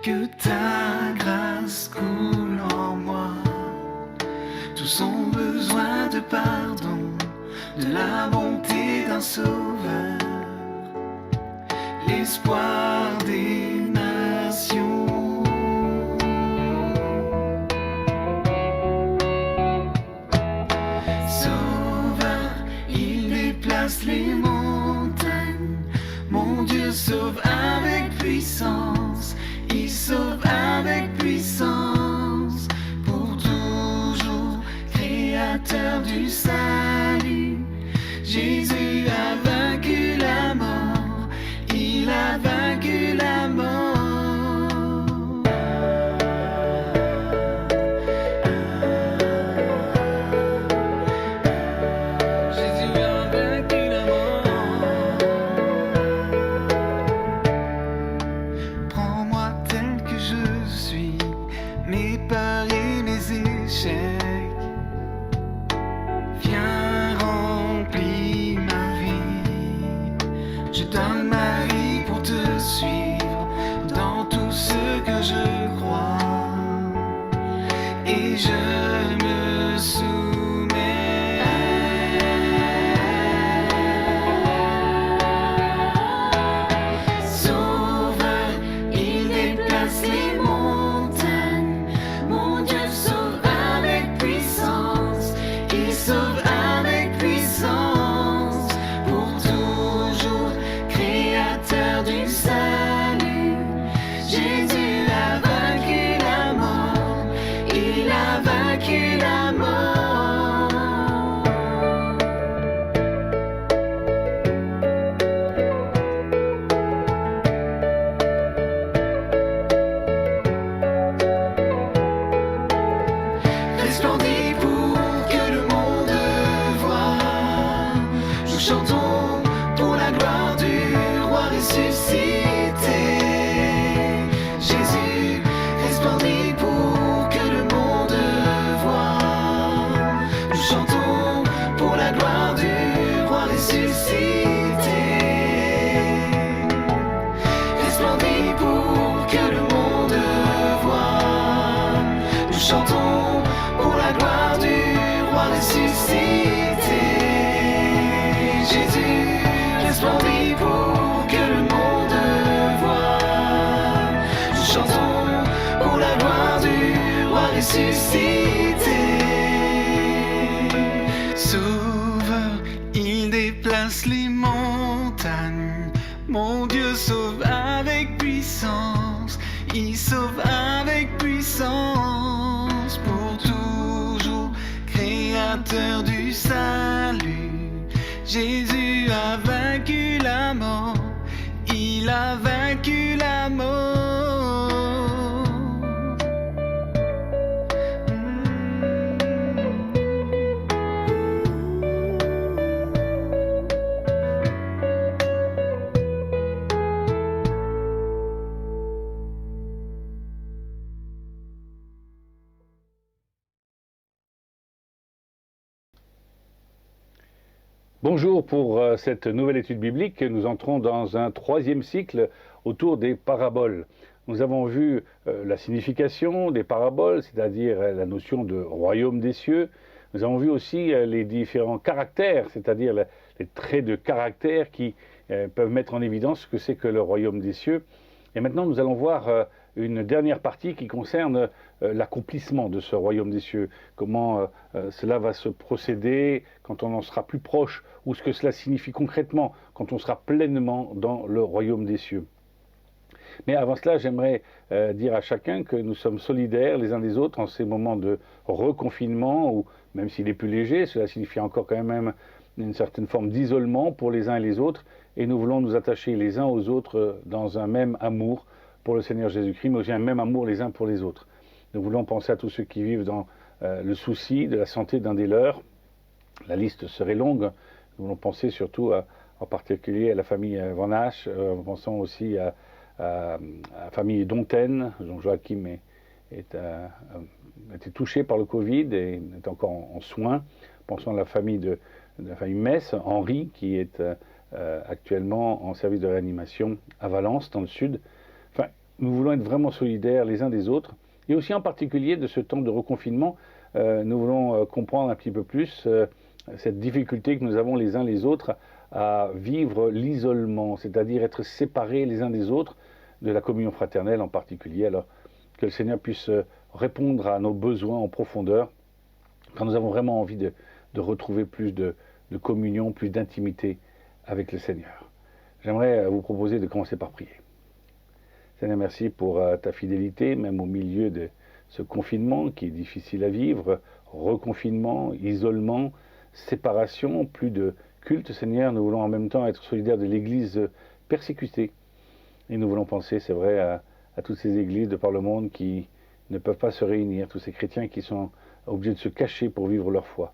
que ta grâce coule en moi. Tous ont besoin de pardon, de la bonté d'un sauveur, l'espoir des nations. Sauveur, il déplace les montagnes, mon Dieu sauve avec puissance, il sauve avec puissance, pour toujours, créateur du salut. Jésus a vaincu la mort, il a vaincu la mort. Jésus a vaincu la mort. Prends-moi tel que je suis, mes peurs et mes échecs. Viens remplir ma vie. Je donne ma vie pour te suivre dans tout ce que je crois, et je me soumets. Sauveur, il déplace les montagnes, mon Dieu sauve avec puissance, il sauve avec puissance, pour toujours, créateur du salut. Jésus a vaincu la mort, il a vaincu la mort. Resplendis pour que le monde voie. Nous chantons pour la gloire du roi ressuscité. Jésus, resplendis pour que le monde voie. Nous chantons pour la gloire du roi ressuscité. Resplendis pour que le monde voie. Nous chantons pour la gloire du roi ressuscité. Jésus, resplendis pour que le monde voie. Nous chantons pour la gloire du roi ressuscité. Sauveur, il déplace les montagnes, mon Dieu sauve avec puissance, il sauve avec puissance, libérateur du salut. Jésus a vaincu la mort, il a vaincu la mort. Bonjour, pour cette nouvelle étude biblique, nous entrons dans un troisième cycle autour des paraboles. Nous avons vu la signification des paraboles, c'est-à-dire la notion de royaume des cieux. Nous avons vu aussi les différents caractères, c'est-à-dire les traits de caractère qui peuvent mettre en évidence ce que c'est que le royaume des cieux. Et maintenant, nous allons voir une dernière partie qui concerne l'accomplissement de ce royaume des cieux, comment cela va se procéder quand on en sera plus proche, ou ce que cela signifie concrètement quand on sera pleinement dans le royaume des cieux. Mais avant cela, j'aimerais dire à chacun que nous sommes solidaires les uns des autres en ces moments de reconfinement, ou même s'il est plus léger, cela signifie encore quand même une certaine forme d'isolement pour les uns et les autres, et nous voulons nous attacher les uns aux autres dans un même amour pour le Seigneur Jésus-Christ, mais aussi un même amour les uns pour les autres. Nous voulons penser à tous ceux qui vivent dans le souci de la santé d'un des leurs. La liste serait longue. Nous voulons penser surtout en particulier à la famille Van Hache. Nous pensons aussi à la famille Donten, dont Joachim a été touché par le Covid et est encore en soins. Pensons à la famille de la famille Metz, Henri, qui est actuellement en service de réanimation à Valence, dans le sud. Enfin, nous voulons être vraiment solidaires les uns des autres. Et aussi en particulier de ce temps de reconfinement, nous voulons comprendre un petit peu plus cette difficulté que nous avons les uns les autres à vivre l'isolement, c'est-à-dire être séparés les uns des autres, de la communion fraternelle en particulier, alors que le Seigneur puisse répondre à nos besoins en profondeur, quand nous avons vraiment envie de retrouver plus de communion, plus d'intimité avec le Seigneur. J'aimerais vous proposer de commencer par prier. Seigneur, merci pour ta fidélité, même au milieu de ce confinement qui est difficile à vivre, reconfinement, isolement, séparation, plus de culte. Seigneur, nous voulons en même temps être solidaires de l'Église persécutée. Et nous voulons penser, c'est vrai, à toutes ces églises de par le monde qui ne peuvent pas se réunir, tous ces chrétiens qui sont obligés de se cacher pour vivre leur foi.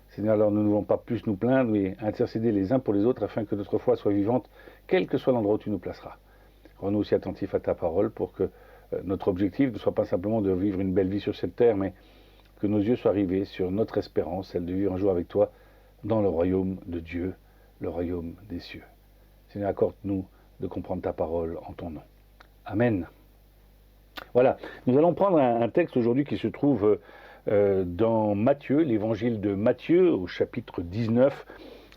Seigneur, alors nous ne voulons pas plus nous plaindre, mais intercéder les uns pour les autres afin que notre foi soit vivante, quel que soit l'endroit où tu nous placeras. Rends-nous aussi attentifs à ta parole pour que notre objectif ne soit pas simplement de vivre une belle vie sur cette terre, mais que nos yeux soient rivés sur notre espérance, celle de vivre un jour avec toi dans le royaume de Dieu, le royaume des cieux. Seigneur, accorde-nous de comprendre ta parole en ton nom. Amen. Voilà, nous allons prendre un texte aujourd'hui qui se trouve dans Matthieu, l'évangile de Matthieu, au chapitre 19.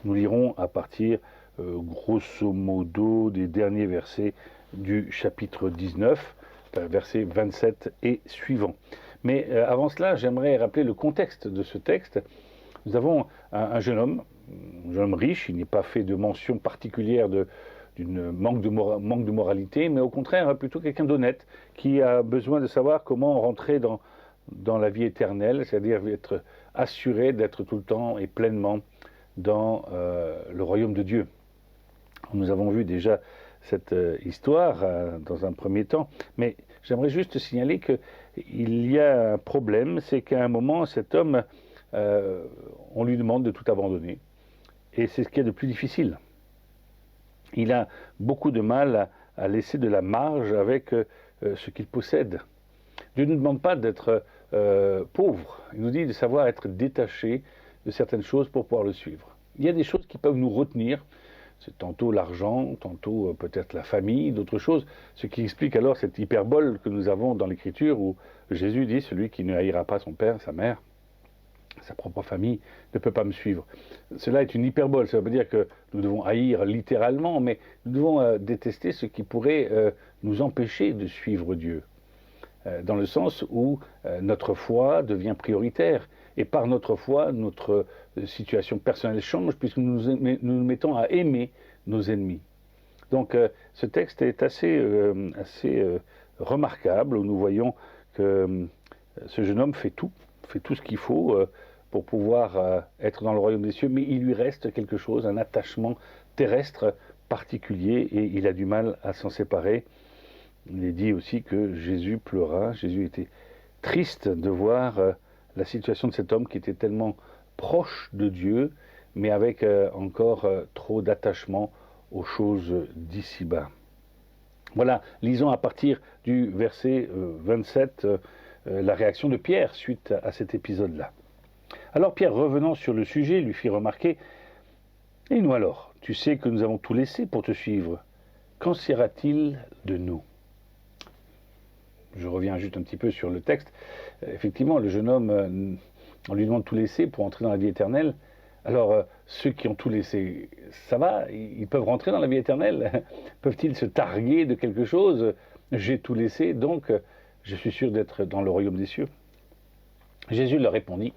Nous lirons à partir, grosso modo, des derniers versets du chapitre 19, versets 27 et suivants. Mais avant cela, j'aimerais rappeler le contexte de ce texte. Nous avons un jeune homme riche, il n'est pas fait de mention particulière d'une manque de moralité, mais au contraire, plutôt quelqu'un d'honnête, qui a besoin de savoir comment rentrer dans la vie éternelle, c'est-à-dire être assuré d'être tout le temps et pleinement dans le royaume de Dieu. Nous avons vu déjà cette histoire dans un premier temps, mais j'aimerais juste signaler qu'il y a un problème, c'est qu'à un moment, cet homme, on lui demande de tout abandonner, et c'est ce qu'il y a de plus difficile. Il a beaucoup de mal à laisser de la marge avec ce qu'il possède. Dieu ne nous demande pas d'être pauvre, il nous dit de savoir être détaché de certaines choses pour pouvoir le suivre. Il y a des choses qui peuvent nous retenir, c'est tantôt l'argent, tantôt peut-être la famille, d'autres choses, ce qui explique alors cette hyperbole que nous avons dans l'Écriture où Jésus dit « Celui qui ne haïra pas son père, sa mère, sa propre famille, ne peut pas me suivre ». Cela est une hyperbole, ça veut dire que nous devons haïr littéralement, mais nous devons détester ce qui pourrait nous empêcher de suivre Dieu, dans le sens où notre foi devient prioritaire, et par notre foi, notre situation personnelle change, puisque nous nous mettons à aimer nos ennemis. Donc ce texte est assez remarquable, où nous voyons que ce jeune homme fait tout ce qu'il faut pour pouvoir être dans le royaume des cieux, mais il lui reste quelque chose, un attachement terrestre particulier, et il a du mal à s'en séparer. Il est dit aussi que Jésus pleura, Jésus était triste de voir la situation de cet homme qui était tellement proche de Dieu, mais avec encore trop d'attachement aux choses d'ici-bas. Voilà, lisons à partir du verset 27 la réaction de Pierre suite à cet épisode-là. Alors Pierre, revenant sur le sujet, lui fit remarquer « Et nous alors, tu sais que nous avons tout laissé pour te suivre. Qu'en sera-t-il de nous ?» Je reviens juste un petit peu sur le texte. Effectivement, le jeune homme, on lui demande tout laisser pour entrer dans la vie éternelle. Alors, ceux qui ont tout laissé, ça va, ils peuvent rentrer dans la vie éternelle? Peuvent-ils se targuer de quelque chose? J'ai tout laissé, donc je suis sûr d'être dans le royaume des cieux. Jésus leur répondit,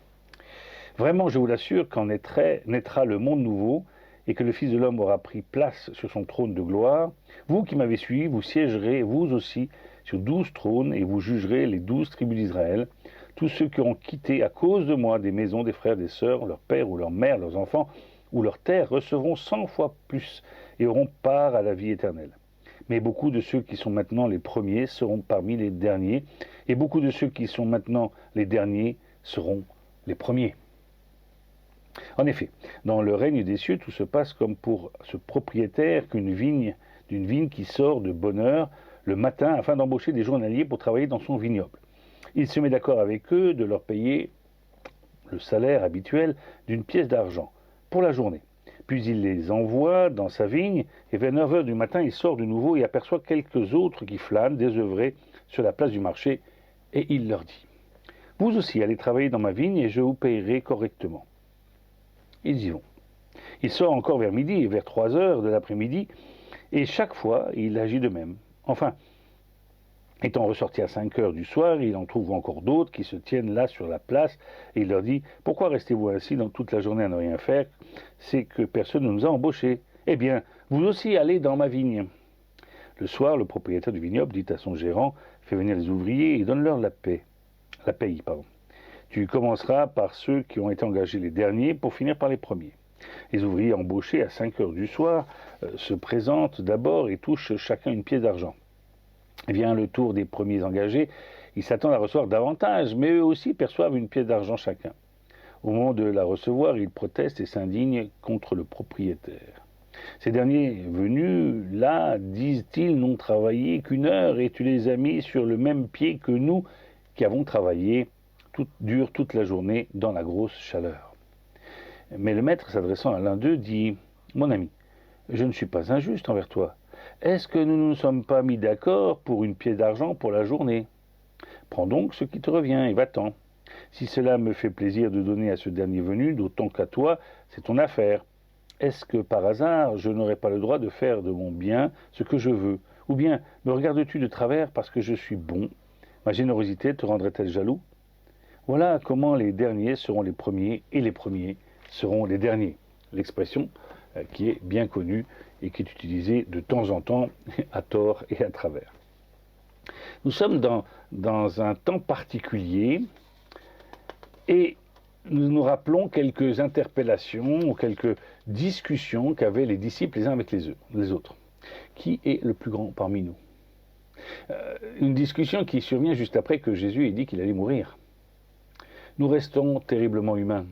« Vraiment, je vous l'assure, quand naîtra le monde nouveau, et que le Fils de l'homme aura pris place sur son trône de gloire, vous qui m'avez suivi, vous siégerez, vous aussi, sur 12 trônes, et vous jugerez les 12 tribus d'Israël. Tous ceux qui auront quitté à cause de moi des maisons, des frères, des sœurs, leur père ou leur mère, leurs enfants, ou leurs terres, recevront 100 fois plus, et auront part à la vie éternelle. Mais beaucoup de ceux qui sont maintenant les premiers seront parmi les derniers, et beaucoup de ceux qui sont maintenant les derniers seront les premiers. » En effet, dans le règne des cieux, tout se passe comme pour ce propriétaire d'une vigne qui sort de bonne heure le matin afin d'embaucher des journaliers pour travailler dans son vignoble. Il se met d'accord avec eux de leur payer le salaire habituel d'une pièce d'argent pour la journée. Puis il les envoie dans sa vigne, et vers 9 heures du matin, il sort de nouveau et aperçoit quelques autres qui flânent, désœuvrés, sur la place du marché, et il leur dit « Vous aussi allez travailler dans ma vigne et je vous payerai correctement. » Ils y vont. Il sort encore vers midi et vers 3 heures de l'après-midi, et chaque fois, il agit de même. Enfin, étant ressorti à 5 heures du soir, il en trouve encore d'autres qui se tiennent là sur la place, et il leur dit « Pourquoi restez-vous ainsi dans toute la journée à ne rien faire? C'est que personne ne nous a embauchés. Eh bien, vous aussi allez dans ma vigne. » Le soir, le propriétaire du vignoble dit à son gérant « Fais venir les ouvriers et donne-leur la paye. Tu commenceras par ceux qui ont été engagés les derniers pour finir par les premiers. » Les ouvriers embauchés à 5 heures du soir se présentent d'abord et touchent chacun une pièce d'argent. Vient le tour des premiers engagés, ils s'attendent à recevoir davantage, mais eux aussi perçoivent une pièce d'argent chacun. Au moment de la recevoir, ils protestent et s'indignent contre le propriétaire. Ces derniers venus, là, disent-ils, n'ont travaillé qu'1 heure et tu les as mis sur le même pied que nous qui avons travaillé toute la journée dans la grosse chaleur. Mais le maître, s'adressant à l'un d'eux, dit « Mon ami, je ne suis pas injuste envers toi. Est-ce que nous ne nous sommes pas mis d'accord pour une pièce d'argent pour la journée? Prends donc ce qui te revient et va-t'en. Si cela me fait plaisir de donner à ce dernier venu, d'autant qu'à toi, c'est ton affaire. Est-ce que par hasard, je n'aurai pas le droit de faire de mon bien ce que je veux? Ou bien me regardes-tu de travers parce que je suis bon? Ma générosité te rendrait-elle jaloux? Voilà comment les derniers seront les premiers et les premiers seront les derniers. » L'expression qui est bien connue et qui est utilisée de temps en temps à tort et à travers. Nous sommes dans un temps particulier et nous nous rappelons quelques interpellations ou quelques discussions qu'avaient les disciples les uns avec les autres. Qui est le plus grand parmi nous? Une discussion qui survient juste après que Jésus ait dit qu'il allait mourir. Nous restons terriblement humains.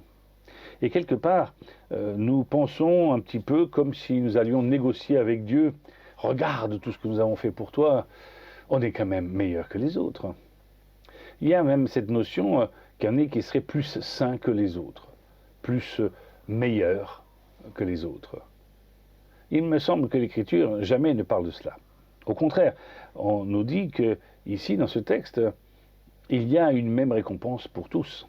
Et quelque part, nous pensons un petit peu comme si nous allions négocier avec Dieu. Regarde tout ce que nous avons fait pour toi, on est quand même meilleur que les autres. Il y a même cette notion qu'il y en a qui seraient plus saints que les autres, plus meilleurs que les autres. Il me semble que l'Écriture jamais ne parle de cela. Au contraire, on nous dit que ici, dans ce texte, il y a une même récompense pour tous.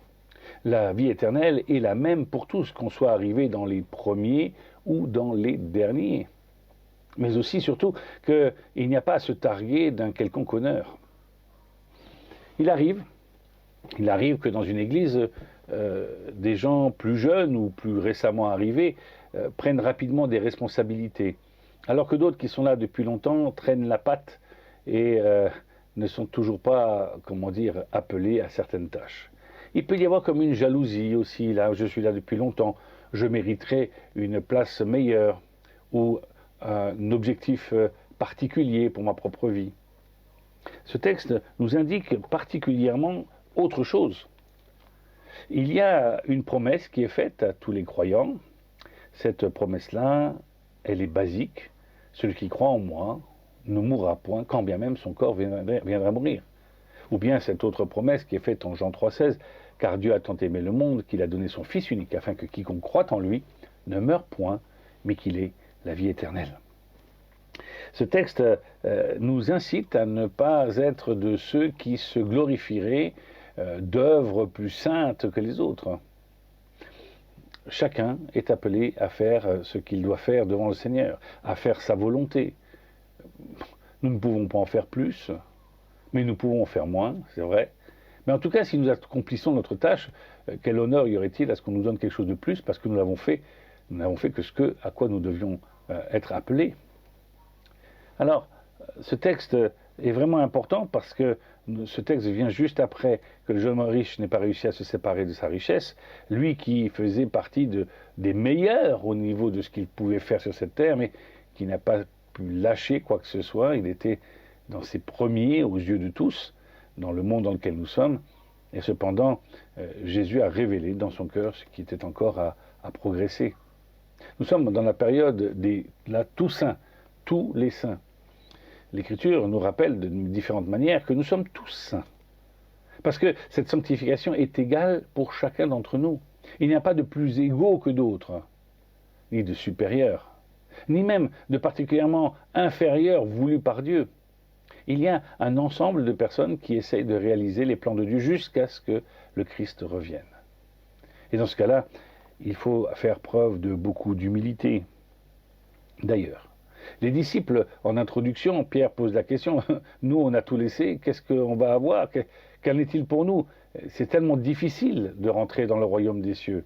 La vie éternelle est la même pour tous, qu'on soit arrivé dans les premiers ou dans les derniers. Mais aussi, surtout, qu'il n'y a pas à se targuer d'un quelconque honneur. Il arrive que dans une église, des gens plus jeunes ou plus récemment arrivés prennent rapidement des responsabilités, alors que d'autres qui sont là depuis longtemps traînent la patte et ne sont toujours pas, appelés à certaines tâches. Il peut y avoir comme une jalousie aussi, là, je suis là depuis longtemps, je mériterais une place meilleure ou un objectif particulier pour ma propre vie. Ce texte nous indique particulièrement autre chose. Il y a une promesse qui est faite à tous les croyants. Cette promesse-là, elle est basique. Celui qui croit en moi ne mourra point, quand bien même son corps viendra mourir. Ou bien cette autre promesse qui est faite en Jean 3,16, car Dieu a tant aimé le monde qu'il a donné son Fils unique, afin que quiconque croit en lui ne meure point, mais qu'il ait la vie éternelle. Ce texte nous incite à ne pas être de ceux qui se glorifieraient d'œuvres plus saintes que les autres. Chacun est appelé à faire ce qu'il doit faire devant le Seigneur, à faire sa volonté. Nous ne pouvons pas en faire plus, mais nous pouvons en faire moins, c'est vrai. Mais en tout cas, si nous accomplissons notre tâche, quel honneur y aurait-il à ce qu'on nous donne quelque chose de plus, parce que nous n'avons fait que ce à quoi nous devions être appelés. Alors, ce texte est vraiment important parce que ce texte vient juste après que le jeune homme riche n'ait pas réussi à se séparer de sa richesse, lui qui faisait partie des meilleurs au niveau de ce qu'il pouvait faire sur cette terre, mais qui n'a pas pu lâcher quoi que ce soit. Il était dans ses premiers aux yeux de tous, dans le monde dans lequel nous sommes, et cependant, Jésus a révélé dans son cœur ce qui était encore à progresser. Nous sommes dans la période des tous saints, tous les saints. L'Écriture nous rappelle de différentes manières que nous sommes tous saints. Parce que cette sanctification est égale pour chacun d'entre nous. Il n'y a pas de plus égaux que d'autres, ni de supérieurs, ni même de particulièrement inférieurs voulus par Dieu. Il y a un ensemble de personnes qui essayent de réaliser les plans de Dieu jusqu'à ce que le Christ revienne. Et dans ce cas-là, il faut faire preuve de beaucoup d'humilité. D'ailleurs, les disciples, en introduction, Pierre pose la question, nous on a tout laissé, qu'est-ce qu'on va avoir? Qu'en est-il pour nous? C'est tellement difficile de rentrer dans le royaume des cieux,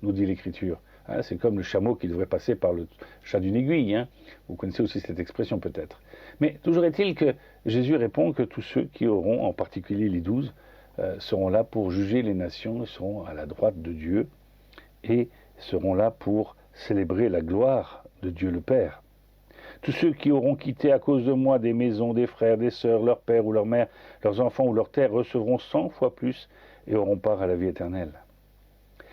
nous dit l'Écriture. Hein, c'est comme le chameau qui devrait passer par le chat d'une aiguille. Hein. Vous connaissez aussi cette expression peut-être. Mais toujours est-il que Jésus répond que tous ceux qui auront, en particulier les 12, seront là pour juger les nations, seront à la droite de Dieu et seront là pour célébrer la gloire de Dieu le Père. Tous ceux qui auront quitté à cause de moi des maisons, des frères, des sœurs, leur père ou leur mère, leurs enfants ou leurs terres recevront 100 fois plus et auront part à la vie éternelle.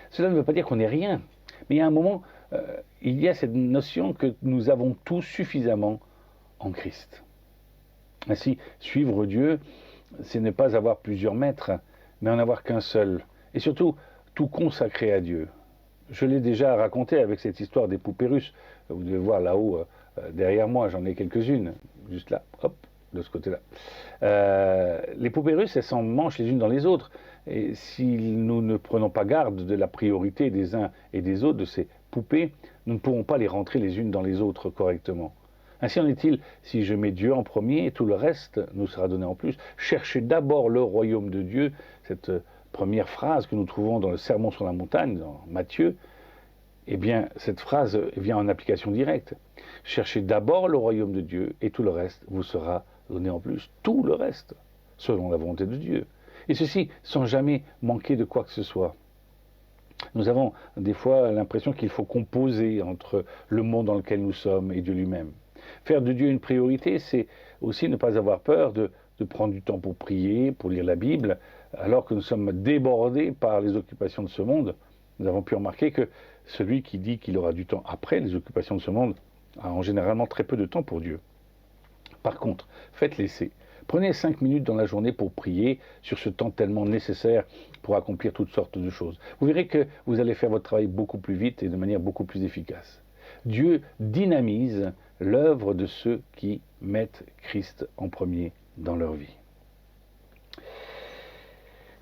Cela ne veut pas dire qu'on n'est rien, mais il y a un moment, il y a cette notion que nous avons tous suffisamment en Christ. Ainsi, suivre Dieu, c'est ne pas avoir plusieurs maîtres, mais en avoir qu'un seul. Et surtout, tout consacrer à Dieu. Je l'ai déjà raconté avec cette histoire des poupées russes. Vous devez voir là-haut, derrière moi, j'en ai quelques-unes, juste là, hop, de ce côté-là. Les poupées russes, elles s'en mangent les unes dans les autres. Et si nous ne prenons pas garde de la priorité des uns et des autres, de ces poupées, nous ne pourrons pas les rentrer les unes dans les autres correctement. Ainsi en est-il, si je mets Dieu en premier, tout le reste nous sera donné en plus. Cherchez d'abord le royaume de Dieu, cette première phrase que nous trouvons dans le Sermon sur la montagne, dans Matthieu, eh bien, cette phrase vient en application directe. Cherchez d'abord le royaume de Dieu et tout le reste vous sera donné en plus. Tout le reste, selon la volonté de Dieu. Et ceci sans jamais manquer de quoi que ce soit. Nous avons des fois l'impression qu'il faut composer entre le monde dans lequel nous sommes et Dieu lui-même. Faire de Dieu une priorité, c'est aussi ne pas avoir peur de prendre du temps pour prier, pour lire la Bible, alors que nous sommes débordés par les occupations de ce monde. Nous avons pu remarquer que celui qui dit qu'il aura du temps après les occupations de ce monde a en généralement très peu de temps pour Dieu. Par contre, faites l'essai. Prenez 5 minutes dans la journée pour prier sur ce temps tellement nécessaire pour accomplir toutes sortes de choses. Vous verrez que vous allez faire votre travail beaucoup plus vite et de manière beaucoup plus efficace. Dieu dynamise l'œuvre de ceux qui mettent Christ en premier dans leur vie.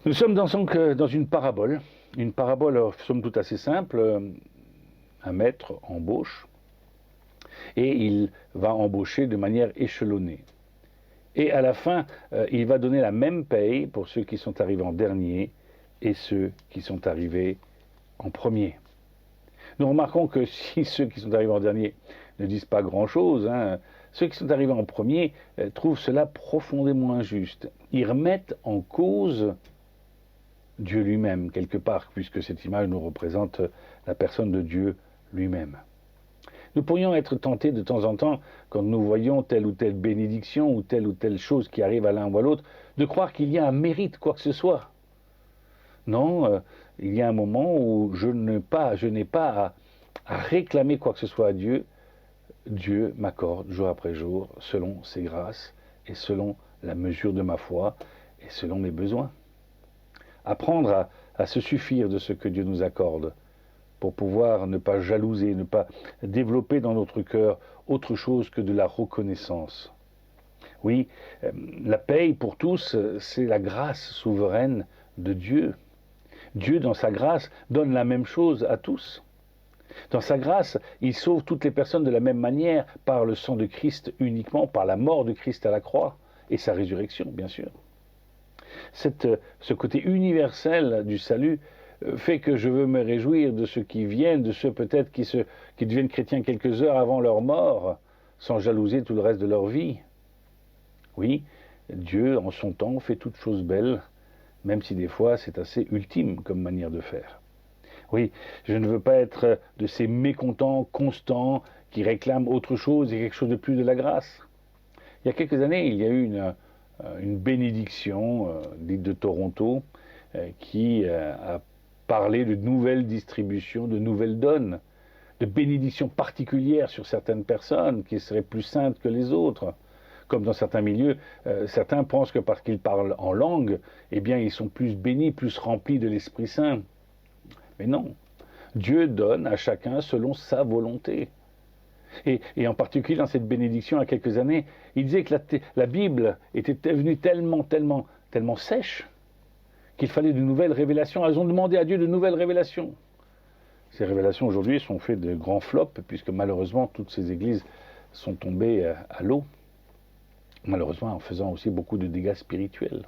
Nous sommes dans une parabole somme toute assez simple. Un maître embauche et il va embaucher de manière échelonnée. Et à la fin, il va donner la même paye pour ceux qui sont arrivés en dernier et ceux qui sont arrivés en premier. Nous remarquons que si ceux qui sont arrivés en dernier ne disent pas grand-chose, ceux qui sont arrivés en premier trouvent cela profondément injuste. Ils remettent en cause Dieu lui-même, quelque part, puisque cette image nous représente la personne de Dieu lui-même. Nous pourrions être tentés de temps en temps, quand nous voyons telle ou telle bénédiction ou telle chose qui arrive à l'un ou à l'autre, de croire qu'il y a un mérite, quoi que ce soit. Non, il y a un moment où je n'ai pas à réclamer quoi que ce soit à Dieu. Dieu m'accorde jour après jour, selon ses grâces et selon la mesure de ma foi et selon mes besoins. Apprendre à se suffire de ce que Dieu nous accorde pour pouvoir ne pas jalouser, ne pas développer dans notre cœur autre chose que de la reconnaissance. Oui, la paye pour tous, c'est la grâce souveraine de Dieu. Dieu, dans sa grâce, donne la même chose à tous. Dans sa grâce, il sauve toutes les personnes de la même manière, par le sang de Christ uniquement, par la mort de Christ à la croix et sa résurrection, bien sûr. Ce côté universel du salut fait que je veux me réjouir de ceux qui viennent, de ceux peut-être qui deviennent chrétiens quelques heures avant leur mort, sans jalouser tout le reste de leur vie. Oui, Dieu, en son temps, fait toutes choses belles, même si des fois c'est assez ultime comme manière de faire. Oui, je ne veux pas être de ces mécontents constants qui réclament autre chose et quelque chose de plus de la grâce. Il y a quelques années, il y a eu une bénédiction dite de Toronto qui a parlé de nouvelles distributions, de nouvelles donnes, de bénédictions particulières sur certaines personnes qui seraient plus saintes que les autres. Comme dans certains milieux, certains pensent que parce qu'ils parlent en langue, eh bien ils sont plus bénis, plus remplis de l'Esprit Saint. Mais non, Dieu donne à chacun selon sa volonté. Et en particulier dans cette bénédiction, il y a quelques années, il disait que la Bible était devenue tellement sèche qu'il fallait de nouvelles révélations. Elles ont demandé à Dieu de nouvelles révélations. Ces révélations aujourd'hui sont faites de grands flops, puisque malheureusement toutes ces églises sont tombées à l'eau. Malheureusement en faisant aussi beaucoup de dégâts spirituels.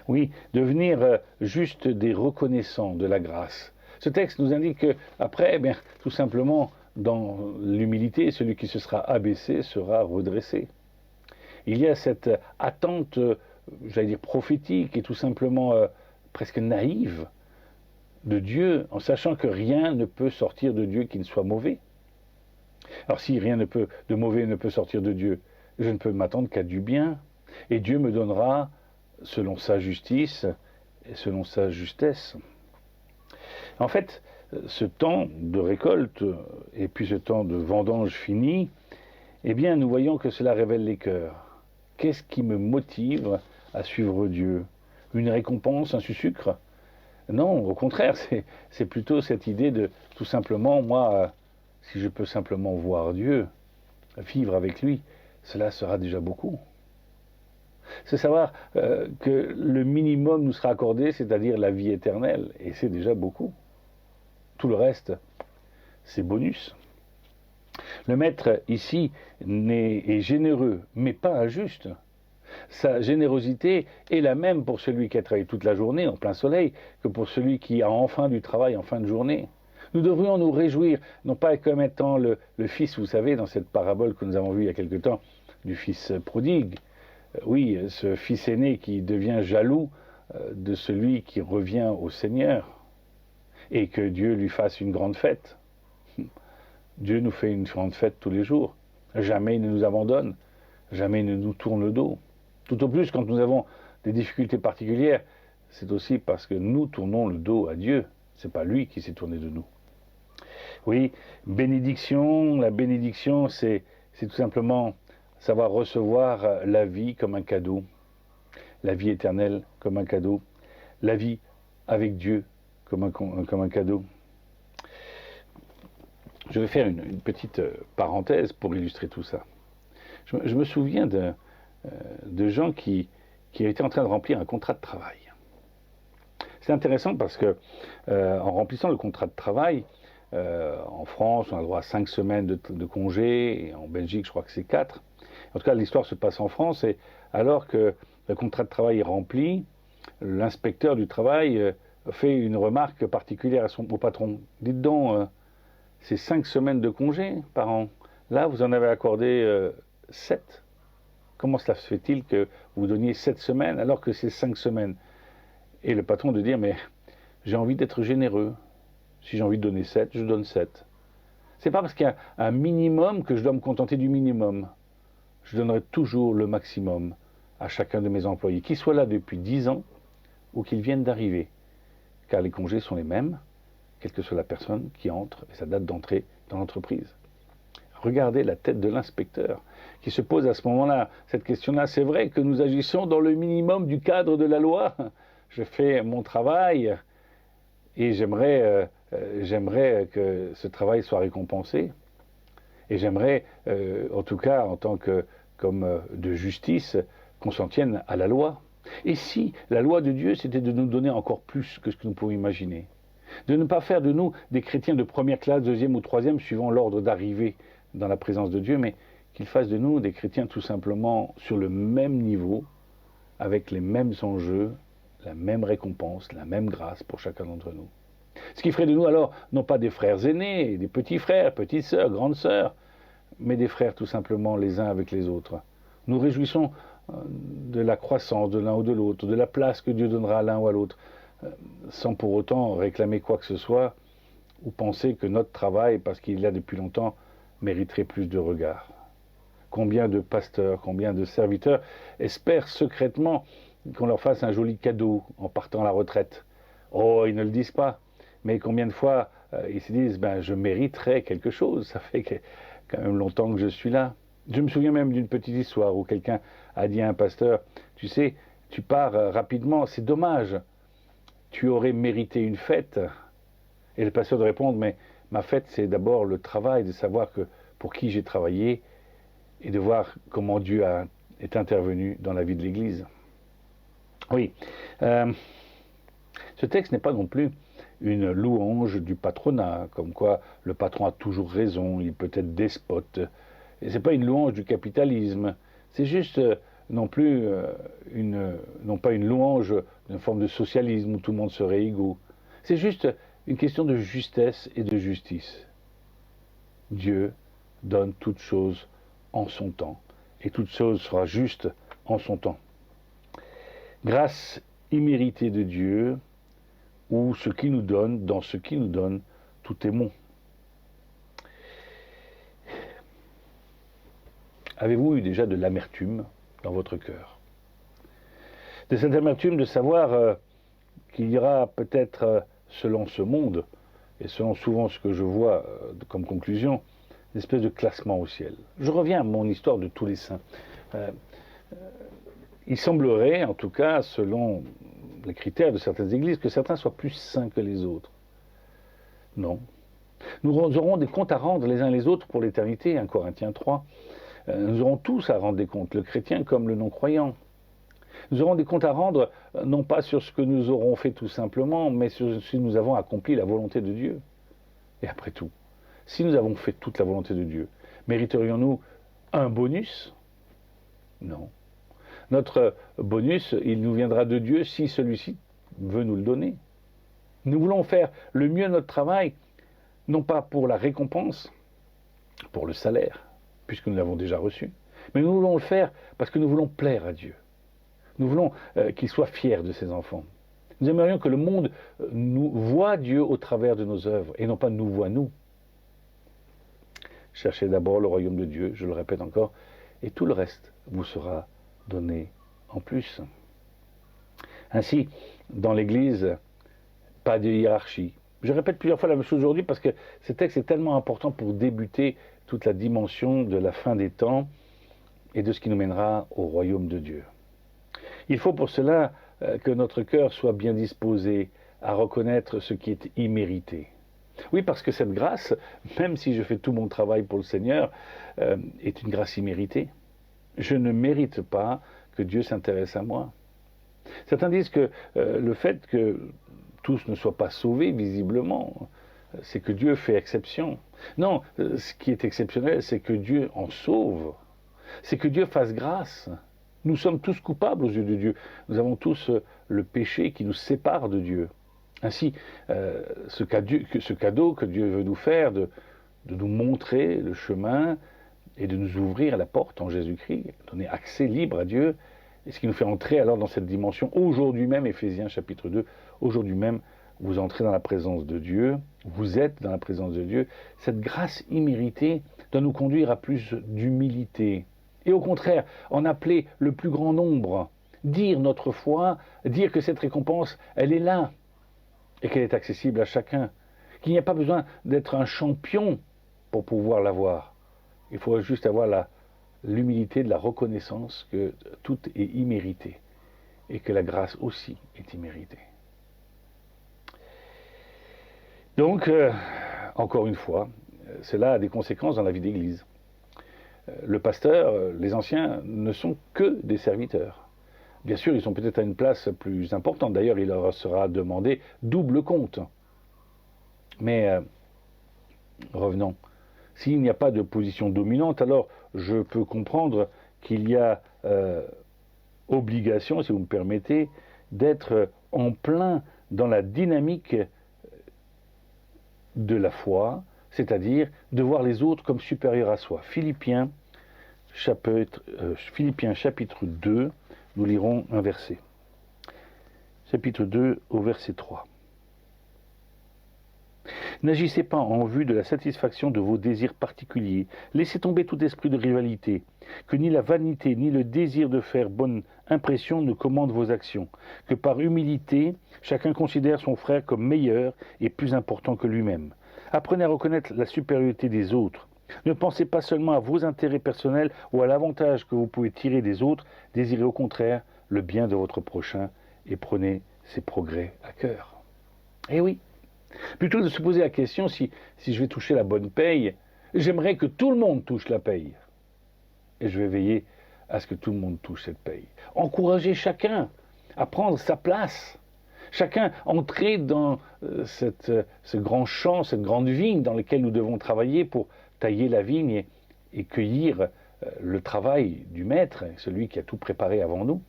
Oui, devenir juste des reconnaissants de la grâce. Ce texte nous indique qu'après, tout simplement, dans l'humilité, celui qui se sera abaissé sera redressé. Il y a cette attente, j'allais dire prophétique et tout simplement presque naïve de Dieu, en sachant que rien ne peut sortir de Dieu qui ne soit mauvais. Alors si rien de mauvais ne peut sortir de Dieu, je ne peux m'attendre qu'à du bien. Et Dieu me donnera selon sa justice et selon sa justesse. En fait, ce temps de récolte et puis ce temps de vendange fini, eh bien, nous voyons que cela révèle les cœurs. Qu'est-ce qui me motive à suivre Dieu? Une récompense, un sucre? Non, au contraire, c'est plutôt cette idée de, tout simplement, moi, si je peux simplement voir Dieu, vivre avec lui, cela sera déjà beaucoup. C'est savoir que le minimum nous sera accordé, c'est-à-dire la vie éternelle, et c'est déjà beaucoup. Tout le reste, c'est bonus. Le maître ici est généreux, mais pas injuste. Sa générosité est la même pour celui qui a travaillé toute la journée en plein soleil que pour celui qui a enfin du travail en fin de journée. Nous devrions nous réjouir, non pas comme étant le fils, vous savez, dans cette parabole que nous avons vue il y a quelque temps, du fils prodigue. Oui, ce fils aîné qui devient jaloux de celui qui revient au Seigneur et que Dieu lui fasse une grande fête. Dieu nous fait une grande fête tous les jours. Jamais il ne nous abandonne, jamais il ne nous tourne le dos. Tout au plus, quand nous avons des difficultés particulières, c'est aussi parce que nous tournons le dos à Dieu. Ce n'est pas lui qui s'est tourné de nous. Oui, bénédiction, la bénédiction, c'est tout simplement savoir recevoir la vie comme un cadeau, la vie éternelle comme un cadeau, la vie avec Dieu comme un cadeau. Je vais faire une petite parenthèse pour illustrer tout ça. Je me souviens de gens qui étaient en train de remplir un contrat de travail. C'est intéressant parce que en remplissant le contrat de travail, en France, on a le droit à 5 semaines de congé, et en Belgique, je crois que c'est 4. En tout cas, l'histoire se passe en France, et alors que le contrat de travail est rempli, l'inspecteur du travail fait une remarque particulière au patron. Dites donc, c'est 5 semaines de congé par an. Là, vous en avez accordé 7. Comment cela se fait-il que vous donniez 7 semaines alors que c'est 5 semaines? Et le patron de dire, mais j'ai envie d'être généreux. Si j'ai envie de donner 7, je donne 7. C'est pas parce qu'il y a un minimum que je dois me contenter du minimum. Je donnerai toujours le maximum à chacun de mes employés, qu'ils soient là depuis 10 ans ou qu'ils viennent d'arriver. Car les congés sont les mêmes, quelle que soit la personne qui entre et sa date d'entrée dans l'entreprise. Regardez la tête de l'inspecteur qui se pose à ce moment-là cette question-là. C'est vrai que nous agissons dans le minimum du cadre de la loi. Je fais mon travail et j'aimerais que ce travail soit récompensé. Et j'aimerais, en tout cas, en tant qu'homme de justice, qu'on s'en tienne à la loi. Et si la loi de Dieu, c'était de nous donner encore plus que ce que nous pouvons imaginer, de ne pas faire de nous des chrétiens de première classe, deuxième ou troisième, suivant l'ordre d'arrivée dans la présence de Dieu, mais qu'il fasse de nous des chrétiens tout simplement sur le même niveau, avec les mêmes enjeux, la même récompense, la même grâce pour chacun d'entre nous. Ce qui ferait de nous alors, non pas des frères aînés, des petits frères, petites sœurs, grandes sœurs, mais des frères tout simplement les uns avec les autres. Nous réjouissons de la croissance de l'un ou de l'autre, de la place que Dieu donnera à l'un ou à l'autre, sans pour autant réclamer quoi que ce soit, ou penser que notre travail, parce qu'il est là depuis longtemps, mériterait plus de regards. Combien de pasteurs, combien de serviteurs espèrent secrètement qu'on leur fasse un joli cadeau en partant à la retraite. Oh, ils ne le disent pas, mais combien de fois ils se disent, je mériterais quelque chose, ça fait quand même longtemps que je suis là. Je me souviens même d'une petite histoire où quelqu'un a dit à un pasteur, tu sais, tu pars rapidement, c'est dommage, tu aurais mérité une fête. Et le pasteur de répondre, mais ma fête, c'est d'abord le travail, de savoir que pour qui j'ai travaillé et de voir comment Dieu est intervenu dans la vie de l'Église. Oui, ce texte n'est pas non plus une louange du patronat, comme quoi le patron a toujours raison, il peut être despote. Et ce n'est pas une louange du capitalisme, c'est juste non pas une louange d'une forme de socialisme où tout le monde serait égaux. C'est juste une question de justesse et de justice. Dieu donne toutes choses en son temps, et toute chose sera juste en son temps. Grâce imméritée de Dieu, ou ce qu'il nous donne, dans ce qu'il nous donne, tout est bon. Avez-vous eu déjà de l'amertume dans votre cœur? De cette amertume de savoir qu'il y aura peut-être, selon ce monde, et selon souvent ce que je vois comme conclusion, une espèce de classement au ciel. Je reviens à mon histoire de tous les saints. Il semblerait, en tout cas, selon les critères de certaines églises, que certains soient plus saints que les autres. Non. Nous aurons des comptes à rendre les uns les autres pour l'éternité, 1 Corinthiens 3. Nous aurons tous à rendre des comptes, le chrétien comme le non-croyant. Nous aurons des comptes à rendre, non pas sur ce que nous aurons fait tout simplement, mais sur si nous avons accompli la volonté de Dieu. Et après tout, si nous avons fait toute la volonté de Dieu, mériterions-nous un bonus? Non. Notre bonus, il nous viendra de Dieu si celui-ci veut nous le donner. Nous voulons faire le mieux notre travail, non pas pour la récompense, pour le salaire, puisque nous l'avons déjà reçu, mais nous voulons le faire parce que nous voulons plaire à Dieu. Nous voulons qu'il soit fier de ses enfants. Nous aimerions que le monde nous voie Dieu au travers de nos œuvres, et non pas nous voie nous. Cherchez d'abord le royaume de Dieu, je le répète encore, et tout le reste vous sera donné en plus. Ainsi, dans l'Église, pas de hiérarchie. Je répète plusieurs fois la même chose aujourd'hui parce que ce texte est tellement important pour débuter toute la dimension de la fin des temps et de ce qui nous mènera au royaume de Dieu. Il faut pour cela que notre cœur soit bien disposé à reconnaître ce qui est immérité. Oui, parce que cette grâce, même si je fais tout mon travail pour le Seigneur, est une grâce imméritée. Je ne mérite pas que Dieu s'intéresse à moi. Certains disent que le fait que tous ne soient pas sauvés, visiblement, c'est que Dieu fait exception. Non, ce qui est exceptionnel, c'est que Dieu en sauve. C'est que Dieu fasse grâce. Nous sommes tous coupables aux yeux de Dieu. Nous avons tous le péché qui nous sépare de Dieu. Ainsi, ce cadeau que Dieu veut nous faire, de nous montrer le chemin et de nous ouvrir la porte en Jésus-Christ, donner accès libre à Dieu, Et ce qui nous fait entrer alors dans cette dimension, aujourd'hui même, Éphésiens chapitre 2, aujourd'hui même, vous entrez dans la présence de Dieu, vous êtes dans la présence de Dieu. Cette grâce imméritée doit nous conduire à plus d'humilité. Et au contraire, en appeler le plus grand nombre, dire notre foi, dire que cette récompense, elle est là, et qu'elle est accessible à chacun, qu'il n'y a pas besoin d'être un champion pour pouvoir l'avoir. Il faut juste avoir l'humilité de la reconnaissance que tout est immérité, et que la grâce aussi est imméritée. Donc, encore une fois, cela a des conséquences dans la vie d'Église. Le pasteur, les anciens ne sont que des serviteurs. Bien sûr, ils sont peut-être à une place plus importante. D'ailleurs, il leur sera demandé double compte. Mais revenons. S'il n'y a pas de position dominante, alors je peux comprendre qu'il y a obligation, si vous me permettez, d'être en plein dans la dynamique de la foi, c'est-à-dire de voir les autres comme supérieurs à soi. Philippiens chapitre 2, nous lirons un verset. Chapitre 2 au verset 3. N'agissez pas en vue de la satisfaction de vos désirs particuliers. Laissez tomber tout esprit de rivalité. Que ni la vanité ni le désir de faire bonne impression ne commandent vos actions. Que par humilité, chacun considère son frère comme meilleur et plus important que lui-même. Apprenez à reconnaître la supériorité des autres. Ne pensez pas seulement à vos intérêts personnels ou à l'avantage que vous pouvez tirer des autres. Désirez au contraire le bien de votre prochain et prenez ses progrès à cœur. Eh oui. Plutôt que de se poser la question si je vais toucher la bonne paye, j'aimerais que tout le monde touche la paye. Et je vais veiller à ce que tout le monde touche cette paye. Encourager chacun à prendre sa place. Chacun entrer dans ce grand champ, cette grande vigne dans laquelle nous devons travailler pour tailler la vigne et cueillir le travail du maître, celui qui a tout préparé avant nous.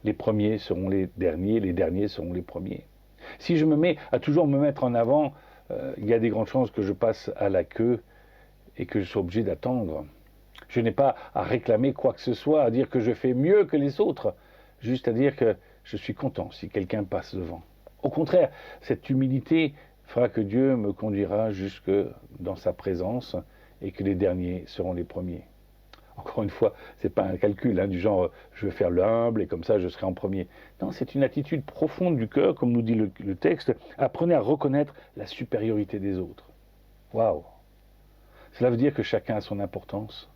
Les premiers seront les derniers seront les premiers. Si je me mets à toujours me mettre en avant, il y a des grandes chances que je passe à la queue et que je sois obligé d'attendre. Je n'ai pas à réclamer quoi que ce soit, à dire que je fais mieux que les autres, juste à dire que je suis content si quelqu'un passe devant. Au contraire, cette humilité fera que Dieu me conduira jusque dans sa présence et que les derniers seront les premiers. Encore une fois, ce n'est pas un calcul du genre je vais faire le humble et comme ça je serai en premier. Non, c'est une attitude profonde du cœur, comme nous dit le texte. Apprenez à reconnaître la supériorité des autres. Waouh! Cela veut dire que chacun a son importance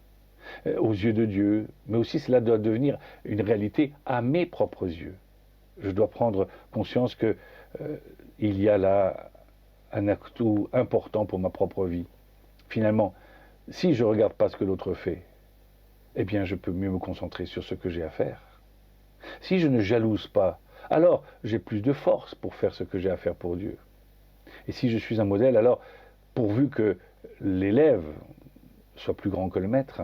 aux yeux de Dieu, mais aussi cela doit devenir une réalité à mes propres yeux. Je dois prendre conscience que il y a là un atout important pour ma propre vie. Finalement, si je ne regarde pas ce que l'autre fait, eh bien je peux mieux me concentrer sur ce que j'ai à faire. Si je ne jalouse pas, alors j'ai plus de force pour faire ce que j'ai à faire pour Dieu. Et si je suis un modèle, alors pourvu que l'élève soit plus grand que le maître,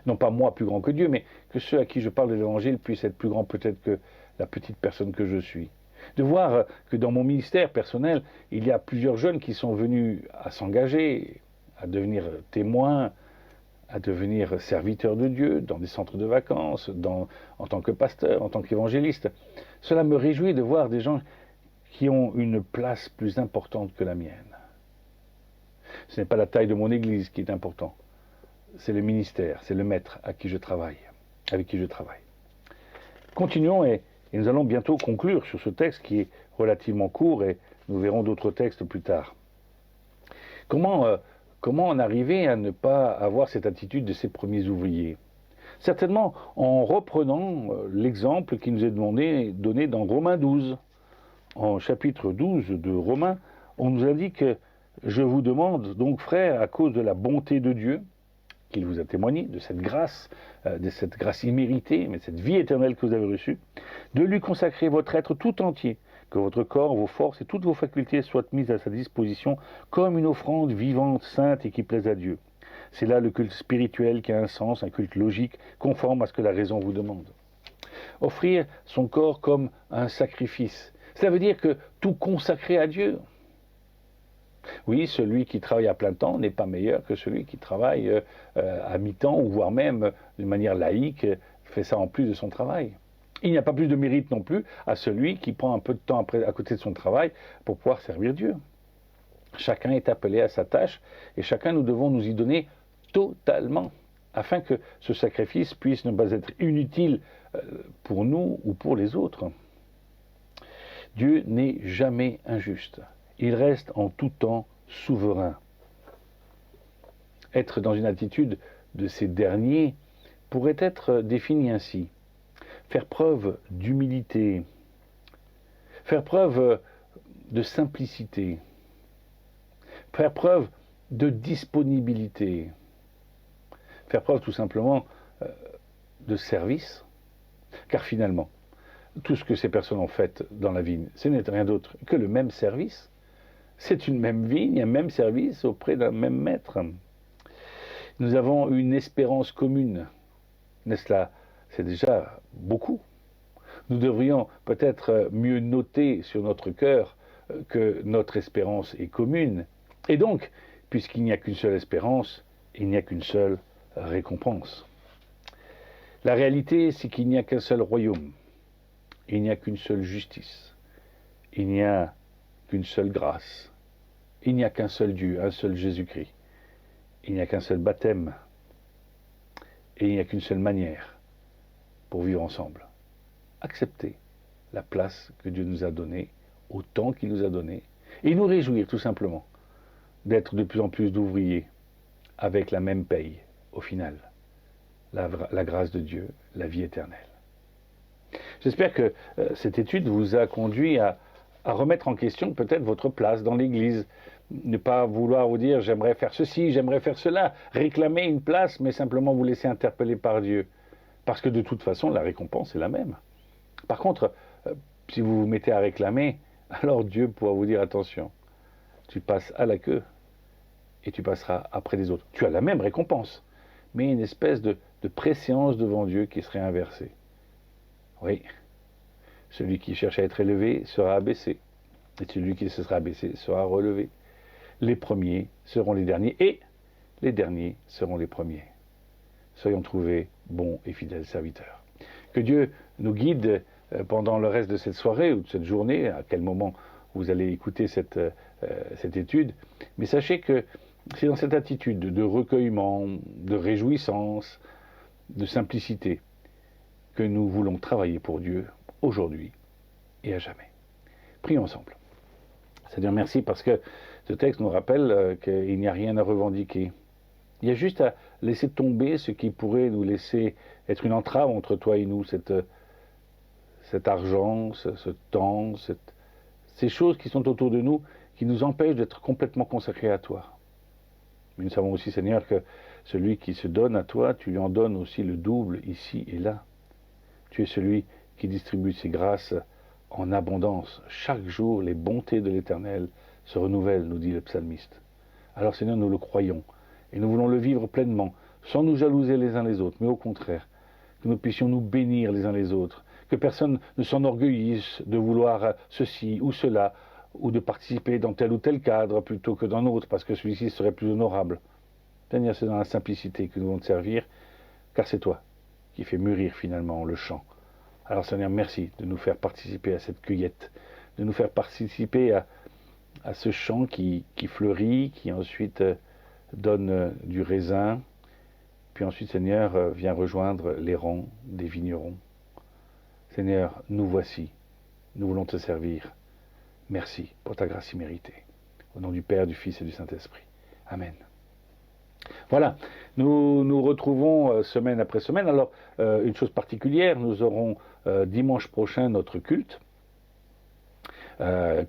non pas moi plus grand que Dieu, mais que ceux à qui je parle de l'Évangile puissent être plus grands peut-être que la petite personne que je suis. De voir que dans mon ministère personnel, il y a plusieurs jeunes qui sont venus à s'engager, à devenir témoins, à devenir serviteurs de Dieu dans des centres de vacances, en tant que pasteur, en tant qu'évangéliste. Cela me réjouit de voir des gens qui ont une place plus importante que la mienne. Ce n'est pas la taille de mon église qui est important, c'est le ministère, c'est le maître avec qui je travaille. Continuons et nous allons bientôt conclure sur ce texte qui est relativement court et nous verrons d'autres textes plus tard. Comment en arriver à ne pas avoir cette attitude de ces premiers ouvriers? Certainement en reprenant l'exemple qui nous est donné dans Romains 12. En chapitre 12 de Romains, on nous indique « Je vous demande donc, frères, à cause de la bonté de Dieu, qu'il vous a témoigné, de cette grâce imméritée, mais cette vie éternelle que vous avez reçue, de lui consacrer votre être tout entier, que votre corps, vos forces et toutes vos facultés soient mises à sa disposition comme une offrande vivante, sainte et qui plaise à Dieu. C'est là le culte spirituel qui a un sens, un culte logique, conforme à ce que la raison vous demande. Offrir son corps comme un sacrifice, cela veut dire que tout consacrer à Dieu. Oui, celui qui travaille à plein temps n'est pas meilleur que celui qui travaille à mi-temps, ou voire même de manière laïque, fait ça en plus de son travail. Il n'y a pas plus de mérite non plus à celui qui prend un peu de temps à côté de son travail pour pouvoir servir Dieu. Chacun est appelé à sa tâche et chacun nous devons nous y donner totalement afin que ce sacrifice puisse ne pas être inutile pour nous ou pour les autres. Dieu n'est jamais injuste. Il reste en tout temps souverain. Être dans une attitude de ces derniers pourrait être défini ainsi. Faire preuve d'humilité, faire preuve de simplicité, faire preuve de disponibilité, faire preuve tout simplement de service, car finalement, tout ce que ces personnes ont fait dans la vigne, ce n'est rien d'autre que le même service. C'est une même vigne, un même service auprès d'un même maître. Nous avons une espérance commune, n'est-ce là? C'est déjà beaucoup. Nous devrions peut-être mieux noter sur notre cœur que notre espérance est commune. Et donc, puisqu'il n'y a qu'une seule espérance, il n'y a qu'une seule récompense. La réalité, c'est qu'il n'y a qu'un seul royaume. Il n'y a qu'une seule justice. Il n'y a qu'une seule grâce. Il n'y a qu'un seul Dieu, un seul Jésus-Christ. Il n'y a qu'un seul baptême. Et il n'y a qu'une seule manière pour vivre ensemble. Accepter la place que Dieu nous a donnée, au temps qu'il nous a donné, et nous réjouir tout simplement d'être de plus en plus d'ouvriers avec la même paye au final, la grâce de Dieu, la vie éternelle. J'espère que cette étude vous a conduit à remettre en question peut-être votre place dans l'Église, ne pas vouloir vous dire j'aimerais faire ceci, j'aimerais faire cela, réclamer une place, mais simplement vous laisser interpeller par Dieu, parce que de toute façon la récompense est la même. Par contre, si vous vous mettez à réclamer, alors Dieu pourra vous dire attention, tu passes à la queue et tu passeras après les autres. Tu as la même récompense, mais une espèce de préséance devant Dieu qui serait inversée. Oui, celui qui cherche à être élevé sera abaissé, et celui qui se sera abaissé sera relevé. Les premiers seront les derniers, et les derniers seront les premiers. Soyons trouvés bons et fidèles serviteurs. Que Dieu nous guide pendant le reste de cette soirée ou de cette journée, à quel moment vous allez écouter cette étude, mais sachez que c'est dans cette attitude de recueillement, de réjouissance, de simplicité, que nous voulons travailler pour Dieu aujourd'hui et à jamais. Prions ensemble. Seigneur, merci parce que ce texte nous rappelle qu'il n'y a rien à revendiquer. Il y a juste à laisser tomber ce qui pourrait nous laisser être une entrave entre toi et nous, cet argent, ce temps, ces choses qui sont autour de nous, qui nous empêchent d'être complètement consacrés à toi. Mais nous savons aussi, Seigneur, que celui qui se donne à toi, tu lui en donnes aussi le double ici et là. Tu es celui qui distribue ses grâces en abondance. Chaque jour, les bontés de l'Éternel se renouvellent, nous dit le psalmiste. Alors, Seigneur, nous le croyons et nous voulons le vivre pleinement, sans nous jalouser les uns les autres, mais au contraire, que nous puissions nous bénir les uns les autres, que personne ne s'enorgueillisse de vouloir ceci ou cela, ou de participer dans tel ou tel cadre plutôt que dans l'autre, parce que celui-ci serait plus honorable. Seigneur, c'est dans la simplicité que nous devons te servir, car c'est toi qui fais mûrir finalement le champ. Alors Seigneur, merci de nous faire participer à cette cueillette, de nous faire participer à ce champ qui fleurit, qui ensuite donne du raisin, puis ensuite, Seigneur, vient rejoindre les rangs des vignerons. Seigneur, nous voici, nous voulons te servir. Merci pour ta grâce imméritée. Au nom du Père, du Fils et du Saint-Esprit. Amen. Voilà, nous nous retrouvons semaine après semaine. Alors, une chose particulière, nous aurons dimanche prochain notre culte.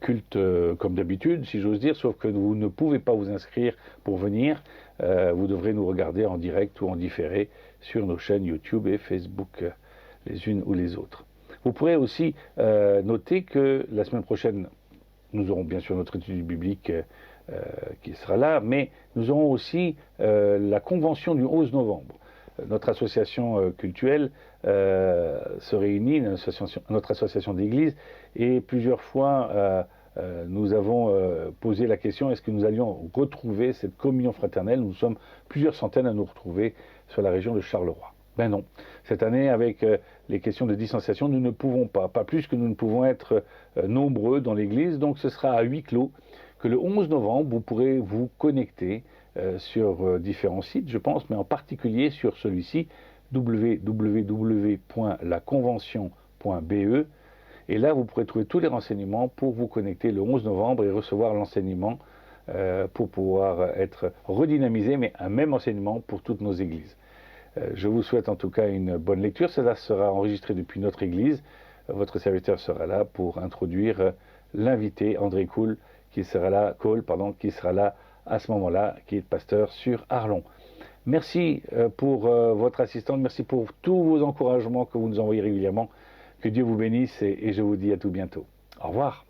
Culte comme d'habitude, si j'ose dire, sauf que vous ne pouvez pas vous inscrire pour venir. Vous devrez nous regarder en direct ou en différé sur nos chaînes YouTube et Facebook, les unes ou les autres. Vous pourrez aussi noter que la semaine prochaine, nous aurons bien sûr notre étude biblique qui sera là, mais nous aurons aussi la convention du 11 novembre. Notre association cultuelle se réunit, notre association d'église, et plusieurs fois nous avons posé la question, est-ce que nous allions retrouver cette communion fraternelle? Nous sommes plusieurs centaines à nous retrouver sur la région de Charleroi. Ben non. Cette année, avec les questions de distanciation, nous ne pouvons pas plus que nous ne pouvons être nombreux dans l'église, donc ce sera à huis clos que le 11 novembre, vous pourrez vous connecter sur différents sites, je pense, mais en particulier sur celui-ci, www.laconvention.be. Et là, vous pourrez trouver tous les renseignements pour vous connecter le 11 novembre et recevoir l'enseignement pour pouvoir être redynamisé, mais un même enseignement pour toutes nos églises. Je vous souhaite en tout cas une bonne lecture. Cela sera enregistré depuis notre église. Votre serviteur sera là pour introduire l'invité, André Cole, qui sera là à ce moment-là, qui est pasteur sur Arlon. Merci pour votre assistance, merci pour tous vos encouragements que vous nous envoyez régulièrement. Que Dieu vous bénisse et je vous dis à tout bientôt. Au revoir.